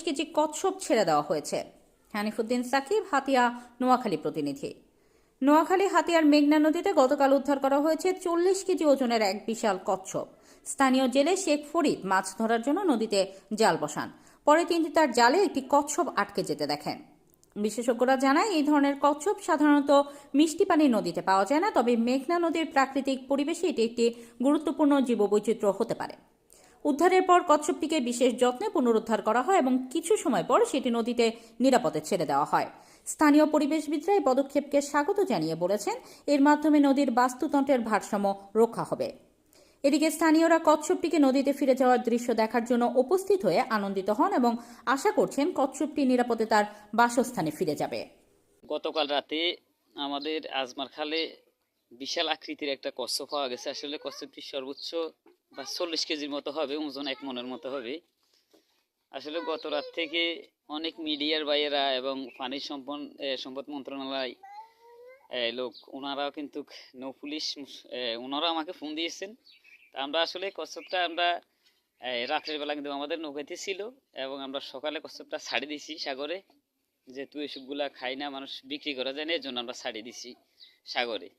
KG কচ্ছপ ছেড়ে দেওয়া হয়েছে। হানিফুদ্দিন সাকিব, হাতিয়া, নোয়াখালী প্রতিনিধি। নোয়াখালী হাতিয়ার মেঘনা নদীতে গতকাল উদ্ধার করা হয়েছে 40 কেজি ওজনের এক বিশাল কচ্ছপ। স্থানীয় জেলে শেখ ফরিদ মাছ ধরার জন্য নদীতে জাল বসান। পরে তিনি তার জালে একটি কচ্ছপ আটকে যেতে দেখেন। বিশেষজ্ঞরা জানায় এই ধরনের কচ্ছপ সাধারণত মিষ্টি পানির নদীতে পাওয়া যায় না, তবে মেঘনা নদীর প্রাকৃতিক পরিবেশে এটি একটি গুরুত্বপূর্ণ জীববৈচিত্র্য হতে পারে। উদ্ধারের পর কচ্ছপটিকে বিশেষ যত্নে পুনরুদ্ধার করা হয় এবং কিছু সময় পর সেটি নদীতে নিরাপদে ছেড়ে দেওয়া হয়। স্থানীয় পরিবেশবিদরা এই পদক্ষেপকে স্বাগত জানিয়ে বলেছেন, এর মাধ্যমে নদীর বাস্তুতন্ত্রের ভারসাম্য রক্ষা হবে। এদিকে স্থানীয়রা কচ্ছপটিকে নদীতে ফিরে যাওয়ার দৃশ্য দেখার জন্য উপস্থিত হয়ে আনন্দিত হন এবং আশা করছেন কচ্ছপটি নিরাপদে তার বাসস্থানে ফিরে যাবে। গতকাল রাতে আমাদের আজমার খালে বিশাল আকৃতির একটা কচ্ছপ পাওয়া গেছে। আসলে কচ্ছপটি সর্বোচ্চ 40 কেজির মতো হবে, ওজন 1 মনের মতো হবে। আসলে গত রাত থেকে অনেক মিডিয়ার ভাইয়েরা এবং পানি সম্পদ মন্ত্রণালয় লোক ওনারাও কিন্তু নৌ পুলিশ ওনারাও আমাকে ফোন দিয়েছেন। আমরা আসলে কচ্ছপটা আমরা রাত্রের বেলা কিন্তু আমাদের নৌকাতে ছিল এবং আমরা সকালে কচ্ছপটা ছাড়ি দিছি সাগরে, যেহেতু এসবগুলা খাই না, মানুষ বিক্রি করা যায় না, এর জন্য আমরা ছাড়িয়ে দিছি সাগরে।